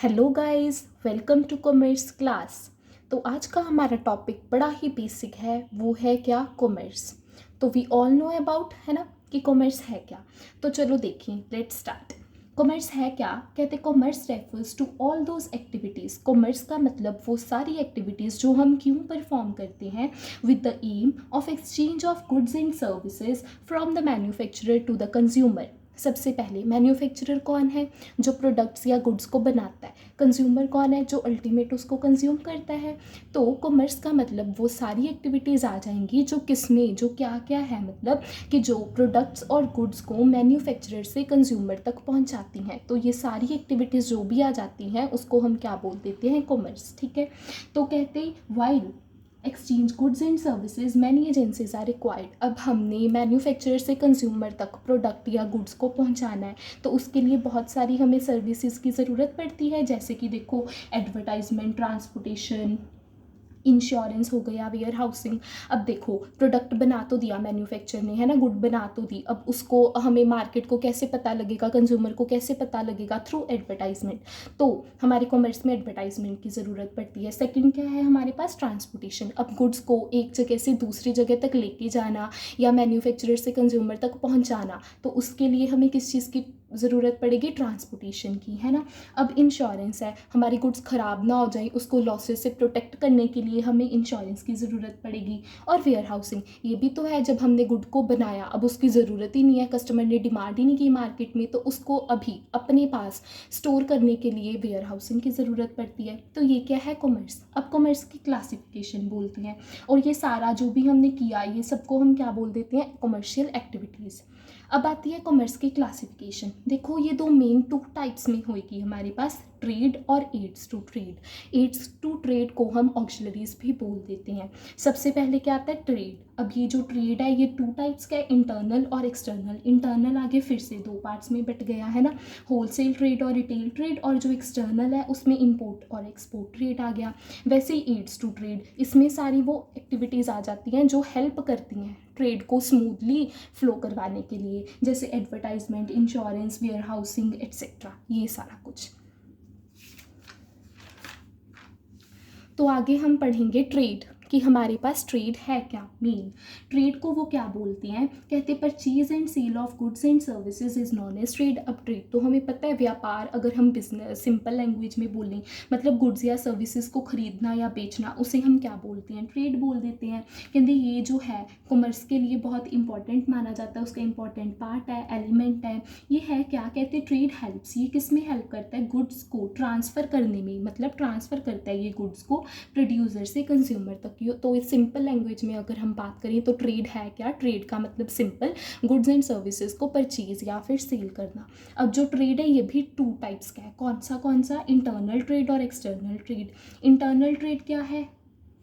Hello guys, welcome to commerce class. तो आज का हमारा टॉपिक बड़ा ही बेसिक है, वो है क्या, कॉमर्स। तो वी ऑल नो अबाउट, है ना, कि कॉमर्स है क्या। तो चलो देखिए, लेट्स स्टार्ट। कॉमर्स है क्या, कहते commerce refers to all those activities. Commerce का मतलब वो सारी एक्टिविटीज़ जो हम क्यों परफॉर्म करते हैं with the aim of exchange of goods and services from the manufacturer to the consumer. सबसे पहले मैन्युफैक्चरर कौन है, जो प्रोडक्ट्स या गुड्स को बनाता है। कंज्यूमर कौन है, जो अल्टीमेट उसको कंज्यूम करता है। तो कॉमर्स का मतलब वो सारी एक्टिविटीज़ आ जाएंगी जो किसमें, जो क्या क्या है, मतलब कि जो प्रोडक्ट्स और गुड्स को मैन्युफैक्चरर से कंज्यूमर तक पहुंचाती हैं। तो ये सारी एक्टिविटीज़ जो भी आ जाती हैं उसको हम क्या बोल देते हैं, कॉमर्स। ठीक है। तो कहते while exchange goods and services many agencies are required. अब हमने मैन्युफैक्चरर से कंज्यूमर तक प्रोडक्ट या गुड्स को पहुंचाना है, तो उसके लिए बहुत सारी हमें सर्विसेज की ज़रूरत पड़ती है। जैसे कि देखो, एडवर्टाइजमेंट, ट्रांसपोर्टेशन, इंश्योरेंस हो गया, वेयर हाउसिंग। अब देखो, प्रोडक्ट बना तो दिया मैन्युफैक्चर ने, है ना, गुड बना तो दी। अब उसको हमें मार्केट को कैसे पता लगेगा, कंज्यूमर को कैसे पता लगेगा, थ्रू एडवर्टाइजमेंट। तो हमारे कॉमर्स में एडवर्टाइजमेंट की ज़रूरत पड़ती है। सेकंड क्या है हमारे पास, ट्रांसपोर्टेशन। अब गुड्स को एक जगह से दूसरी जगह तक लेके जाना या मैन्युफैक्चरर से कंज्यूमर तक पहुंचाना, तो उसके लिए हमें किस चीज़ की ज़रूरत पड़ेगी, ट्रांसपोर्टेशन की, है ना। अब इंश्योरेंस है, हमारी गुड्स ख़राब ना हो जाए, उसको लॉसेस से प्रोटेक्ट करने के लिए हमें इंश्योरेंस की ज़रूरत पड़ेगी। और वेयर हाउसिंग, ये भी तो है, जब हमने गुड को बनाया, अब उसकी ज़रूरत ही नहीं है, कस्टमर ने डिमांड ही नहीं की मार्केट में, तो उसको अभी अपने पास स्टोर करने के लिए वेयर हाउसिंग की ज़रूरत पड़ती है। तो ये क्या है, कॉमर्स। अब कॉमर्स की क्लासिफिकेशन बोलते हैं, और ये सारा जो भी हमने किया, ये सबको हम क्या बोल देते हैं, कॉमर्शियल एक्टिविटीज़। अब आती है कॉमर्स की क्लासिफिकेशन। देखो, ये दो मेन टू टाइप्स में होगी हमारे पास, ट्रेड और aids to trade. Aids to trade को हम ऑक्सिलरीज भी बोल देते हैं। सबसे पहले क्या आता है, ट्रेड। अब ये जो ट्रेड है ये टू टाइप्स का है, इंटरनल और एक्सटर्नल। इंटरनल आगे फिर से दो पार्ट्स में बट गया, है ना, होलसेल ट्रेड और रिटेल ट्रेड। और जो एक्सटर्नल है उसमें इंपोर्ट और एक्सपोर्ट ट्रेड आ गया। वैसे ही एड्स टू ट्रेड, इसमें सारी वो एक्टिविटीज़ आ जाती हैं जो हेल्प करती हैं ट्रेड को स्मूथली फ्लो करवाने के लिए, जैसे advertisement, insurance, warehousing etcetera, ये सारा कुछ। तो आगे हम पढ़ेंगे ट्रेड, कि हमारे पास ट्रेड है क्या। मेन ट्रेड को वो क्या बोलते हैं, कहते purchase and sale of goods and services is known as trade. अब ट्रेड तो हमें पता है, व्यापार, अगर हम बिजनेस सिंपल लैंग्वेज में बोलें, मतलब गुड्स या सर्विसेज को खरीदना या बेचना, उसे हम क्या बोलते हैं, ट्रेड बोल देते हैं। कहते ये जो है कॉमर्स के लिए बहुत इंपॉर्टेंट माना जाता है, उसका इंपॉर्टेंट पार्ट है, एलिमेंट है। ये है क्या, कहते ट्रेड हेल्प्स, ये किस में हेल्प करता है, गुड्स को ट्रांसफ़र करने में, मतलब ट्रांसफ़र करता है ये गुड्स को प्रोड्यूसर से कंज्यूमर तक। तो इस सिंपल लैंग्वेज में अगर हम बात करें तो ट्रेड है क्या, ट्रेड का मतलब सिंपल, गुड्स एंड सर्विसेज को परचेज या फिर सेल करना। अब जो ट्रेड है ये भी टू टाइप्स का है, कौन सा, इंटरनल ट्रेड और एक्सटर्नल ट्रेड। इंटरनल ट्रेड क्या है,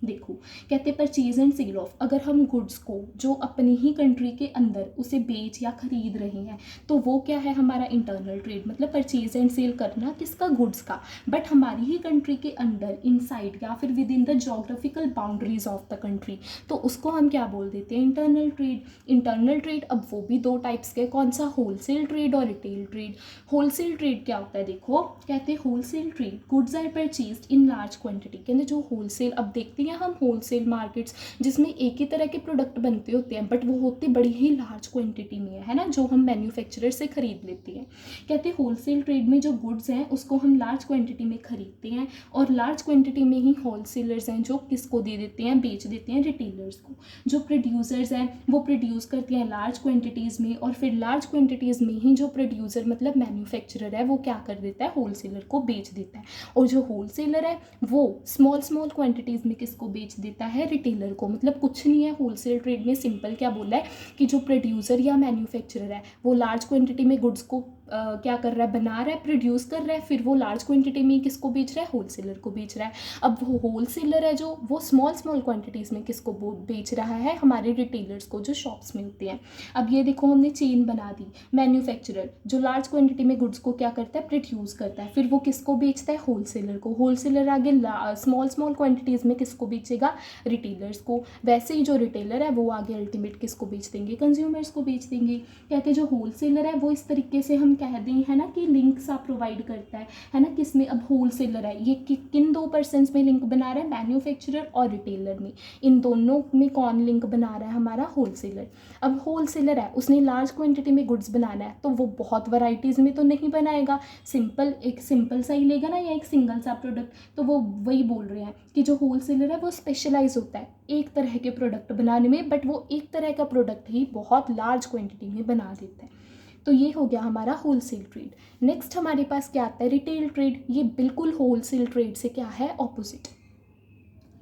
देखो, कहते परचेज एंड सेल ऑफ, अगर हम गुड्स को जो अपनी ही कंट्री के अंदर उसे बेच या खरीद रहे हैं, तो वो क्या है हमारा इंटरनल ट्रेड। मतलब परचेज एंड सेल करना किसका, गुड्स का, बट हमारी ही कंट्री के अंदर, इनसाइड या फिर with in the geographical boundaries of the country, तो उसको हम क्या बोल देते हैं, इंटरनल ट्रेड। इंटरनल ट्रेड अब वो भी दो टाइप्स के, कौन सा, होलसेल ट्रेड और रिटेल ट्रेड। होलसेल ट्रेड क्या होता है, देखो, कहते हैं wholesale trade, goods are purchased in large quantity. कहते जो होलसेल, अब देखते हैं हम होलसेल मार्केट्स जिसमें एक ही तरह के प्रोडक्ट बनते होते हैं, बट वो होते बड़ी ही लार्ज क्वांटिटी में है ना, जो हम मैन्युफैक्चरर से खरीद लेते हैं। कहते हैं होलसेल ट्रेड में जो गुड्स हैं उसको हम लार्ज क्वांटिटी में खरीदते हैं, और लार्ज क्वांटिटी में ही होलसेलर्स हैं जो किसको दे देते हैं, बेच देते हैं रिटेलर्स को। जो प्रोड्यूसर्स हैं वो प्रोड्यूस करते हैं लार्ज क्वांटिटीज़ में, और फिर लार्ज क्वांटिटीज़ में ही जो प्रोड्यूसर मतलब मैन्युफैक्चरर है वो क्या कर देता है, होलसेलर को बेच देता है। और जो होलसेलर है वो स्मॉल क्वांटिटीज़ में किसको बेच देता है, रिटेलर को। मतलब कुछ नहीं है होलसेल ट्रेड में, सिंपल क्या बोला है कि जो प्रोड्यूसर या मैन्युफैक्चरर है वो लार्ज क्वांटिटी में गुड्स को क्या कर रहा है, बना रहा है, प्रोड्यूस कर रहा है, फिर वो लार्ज क्वांटिटी में किसको बेच रहा है, होलसेलर को बेच रहा है। अब वो होलसेलर है जो वो स्मॉल क्वांटिटीज़ में किसको बेच रहा है, हमारे रिटेलर्स को जो शॉप्स में होते हैं। अब ये देखो हमने चेन बना दी, मैन्युफैक्चरर जो लार्ज क्वांटिटी में गुड्स को क्या करता है, प्रोड्यूस करता है, फिर वो किसको बेचता है, होलसेलर को। होलसेलर आगे स्मॉल क्वांटिटीज़ में किसको बेचेगा, रिटेलर्स को। वैसे ही जो रिटेलर है वो आगे अल्टीमेट किसको बेच देंगे, कंज्यूमर्स को बेच देंगे। कहते हैं जो होलसेलर है वो इस तरीके से हम कह दें है ना कि लिंक्स आप प्रोवाइड करता है ना, किसमें, अब होलसेलर है, ये किन दो पर्सनस में लिंक बना रहा है, मैन्युफैक्चरर और रिटेलर में, इन दोनों में कौन लिंक बना रहा है, हमारा होलसेलर। अब होलसेलर है, उसने लार्ज क्वांटिटी में गुड्स बनाना है, तो वो बहुत वैरायटीज़ में तो नहीं बनाएगा, सिंपल एक सिंपल सा ही लेगा ना, या एक सिंगल सा प्रोडक्ट। तो वो वही बोल रहे हैं कि जो होलसेलर है वो स्पेशलाइज होता है एक तरह के प्रोडक्ट बनाने में, बट वो एक तरह का प्रोडक्ट ही बहुत लार्ज क्वांटिटी में बना देता है। तो ये हो गया हमारा होलसेल ट्रेड। नेक्स्ट हमारे पास क्या आता है, रिटेल ट्रेड। ये बिल्कुल होलसेल ट्रेड से क्या है, ऑपोजिट।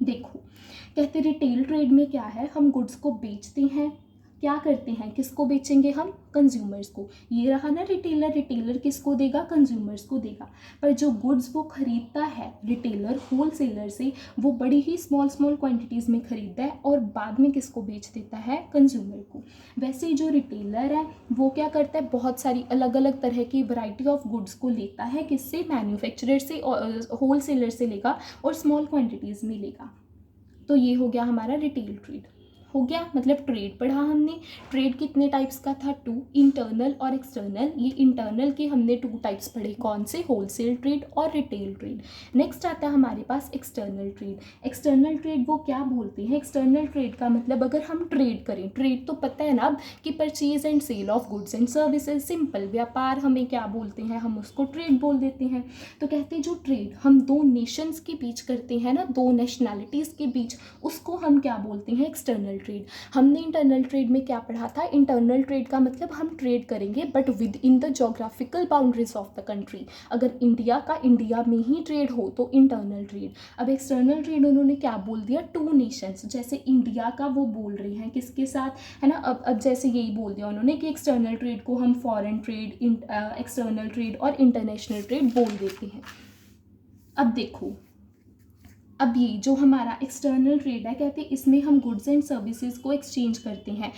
देखो, कहते रिटेल ट्रेड में क्या है, हम गुड्स को बेचते हैं, क्या करते हैं, किसको बेचेंगे हम, कंज्यूमर्स को। ये रहा ना रिटेलर, रिटेलर किसको देगा, कंज्यूमर्स को देगा। पर जो गुड्स वो खरीदता है रिटेलर होलसेलर से, वो बड़ी ही स्मॉल क्वांटिटीज़ में खरीदता है और बाद में किसको बेच देता है, कंज्यूमर को। वैसे ही जो रिटेलर है वो क्या करता है, बहुत सारी अलग अलग तरह की वैरायटी ऑफ गुड्स को लेता है, किससे, मैन्युफैक्चरर से, होलसेलर से लेगा और स्मॉल क्वान्टिटीज़ में लेगा। तो ये हो गया हमारा रिटेल ट्रेड। हो गया, मतलब ट्रेड पढ़ा हमने। ट्रेड कितने टाइप्स का था, 2, इंटरनल और एक्सटर्नल। ये इंटरनल के हमने 2 टाइप्स पढ़े, कौन से, होलसेल ट्रेड और रिटेल ट्रेड। नेक्स्ट आता है हमारे पास एक्सटर्नल ट्रेड। एक्सटर्नल ट्रेड वो क्या बोलते हैं, एक्सटर्नल ट्रेड का मतलब अगर हम ट्रेड करें, ट्रेड तो पता है ना अब कि purchase and sale of goods and services, simple व्यापार हमें क्या बोलते हैं, हम उसको ट्रेड बोल देते हैं। तो कहते हैं जो ट्रेड हम 2 नेशंस के बीच करते हैं ना, 2 नेशनैलिटीज़ के बीच, उसको हम क्या बोलते हैं, एक्सटर्नल ट्रेड। हमने इंटरनल ट्रेड में क्या पढ़ा था, इंटरनल ट्रेड का मतलब हम ट्रेड करेंगे but with in the geographical boundaries of the country. अगर इंडिया का इंडिया में ही ट्रेड हो तो इंटरनल ट्रेड। अब एक्सटर्नल ट्रेड उन्होंने क्या बोल दिया, 2 नेशंस, जैसे इंडिया का वो बोल रहे हैं किसके साथ, है ना। अब जैसे यही बोल दिया उन्होंने कि एक्सटर्नल ट्रेड को हम फॉरेन ट्रेड, एक्सटर्नल ट्रेड और इंटरनेशनल ट्रेड बोल देते हैं। अब देखो, अब ये जो हमारा एक्सटर्नल ट्रेड है, कहते हैं इसमें हम गुड्स एंड सर्विसेज को एक्सचेंज करते हैं।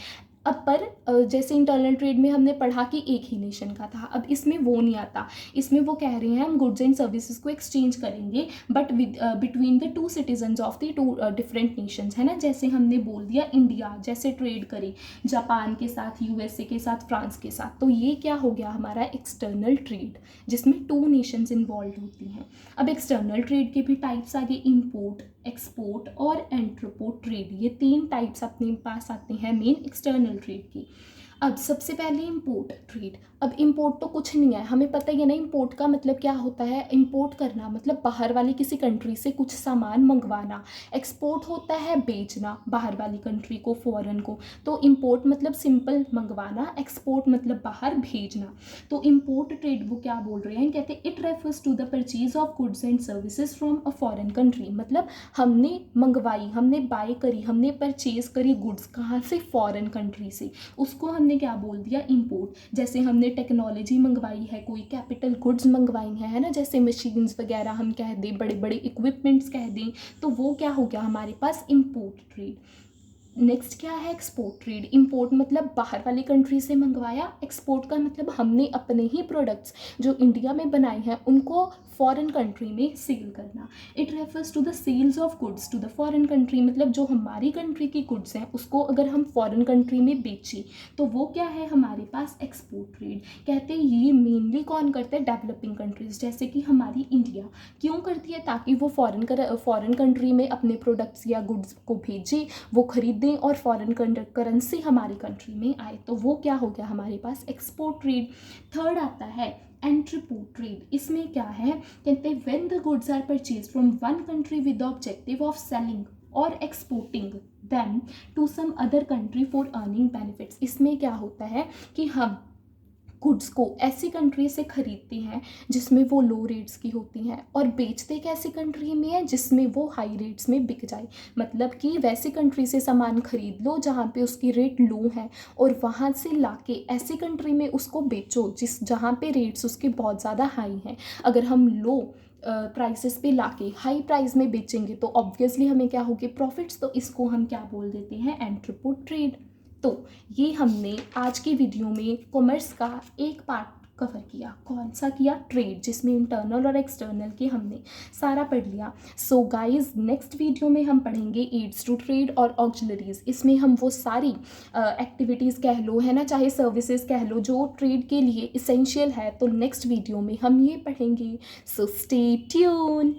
अब पर जैसे इंटरनल ट्रेड में हमने पढ़ा कि एक ही नेशन का था, अब इसमें वो नहीं आता। इसमें वो कह रहे हैं हम गुड्स एंड सर्विसेज को एक्सचेंज करेंगे but with between the 2 citizens of the 2 different Nations, है ना। जैसे हमने बोल दिया इंडिया जैसे ट्रेड करे जापान के साथ, यूएसए के साथ, फ्रांस के साथ, तो ये क्या हो गया हमारा एक्सटर्नल ट्रेड, जिसमें 2 नेशंस इन्वॉल्व होती हैं। अब एक्सटर्नल ट्रेड के भी टाइप्स आगे, इम्पोर्ट, एक्सपोर्ट और एंट्रपोर्ट ट्रेड, ये 3 टाइप्स अपने पास आते हैं मेन एक्सटर्नल ट्रेड की। अब सबसे पहले इंपोर्ट ट्रेड। अब इंपोर्ट तो कुछ नहीं है, हमें पता ही है ना इंपोर्ट का मतलब क्या होता है, इंपोर्ट करना मतलब बाहर वाली किसी कंट्री से कुछ सामान मंगवाना। एक्सपोर्ट होता है बेचना बाहर वाली कंट्री को, फॉरेन को। तो इंपोर्ट मतलब सिंपल मंगवाना, एक्सपोर्ट मतलब बाहर भेजना। तो इंपोर्ट ट्रेड वो क्या बोल रहे हैं, कहते हैं it refers to the purchase of goods and services from a foreign country. मतलब हमने मंगवाई, हमने बाय करी, हमने परचेज करी गुड्स, कहाँ से, फॉरेन कंट्री से, उसको हमने क्या बोल दिया, इंपोर्ट। जैसे हमने टेक्नोलॉजी मंगवाई है, कोई कैपिटल गुड्स मंगवाई है ना, जैसे मशीन्स वगैरह हम कह दें, बड़े बड़े इक्विपमेंट्स कह दें, तो वो क्या हो गया हमारे पास, इंपोर्ट ट्रेड। नेक्स्ट क्या है, एक्सपोर्ट ट्रेड। इंपोर्ट मतलब बाहर वाली कंट्री से मंगवाया, एक्सपोर्ट का मतलब हमने अपने ही प्रोडक्ट्स जो इंडिया में बनाए हैं उनको फॉरेन कंट्री में सेल करना। It refers to the sales of goods to the foreign country, मतलब जो हमारी कंट्री की गुड्स हैं उसको अगर हम फॉरेन कंट्री में बेचें तो वो क्या है हमारे पास, एक्सपोर्ट ट्रेड। कहते हैं ये मेनली कौन करते हैं, डेवलपिंग कंट्रीज, जैसे कि हमारी इंडिया क्यों करती है, ताकि वो फॉरेन कंट्री में अपने प्रोडक्ट्स या गुड्स को भेजे, वो खरीदें और फॉरेन करेंसी हमारी कंट्री में आए, तो वो क्या हो गया हमारे पास, एक्सपोर्ट ट्रेड। थर्ड आता है एंट्रीपोर्ट ट्रेड। इसमें क्या है, कहते हैं when the goods are purchase from one country with the objective of selling और exporting them to some other country for earning benefits. इसमें क्या होता है कि हम गुड्स को ऐसी कंट्री से खरीदते हैं जिसमें वो लो रेट्स की होती हैं और बेचते एक ऐसी कंट्री में है जिसमें वो हाई रेट्स में बिक जाए। मतलब कि वैसी कंट्री से सामान खरीद लो जहाँ पे उसकी रेट लो है और वहाँ से लाके ऐसी कंट्री में उसको बेचो जहाँ पे रेट्स उसके बहुत ज़्यादा हाई हैं। अगर हम लो प्राइसेस पे लाके हाई प्राइस में बेचेंगे तो ऑब्वियसली हमें क्या होगी, प्रॉफिट्स। तो इसको हम क्या बोल देते हैं, एंट्रीपोर्ट ट्रेड। तो ये हमने आज की वीडियो में कॉमर्स का एक पार्ट कवर किया। कौन सा किया? ट्रेड, जिसमें इंटरनल और एक्सटर्नल की हमने सारा पढ़ लिया। सो गाइस नेक्स्ट वीडियो में हम पढ़ेंगे एड्स टू ट्रेड और ऑक्सिलरीज। इसमें हम वो सारी एक्टिविटीज़ कह लो, है ना, चाहे सर्विसेज कह लो, जो ट्रेड के लिए इसेंशियल है, तो नेक्स्ट वीडियो में हम ये पढ़ेंगे। So stay tune.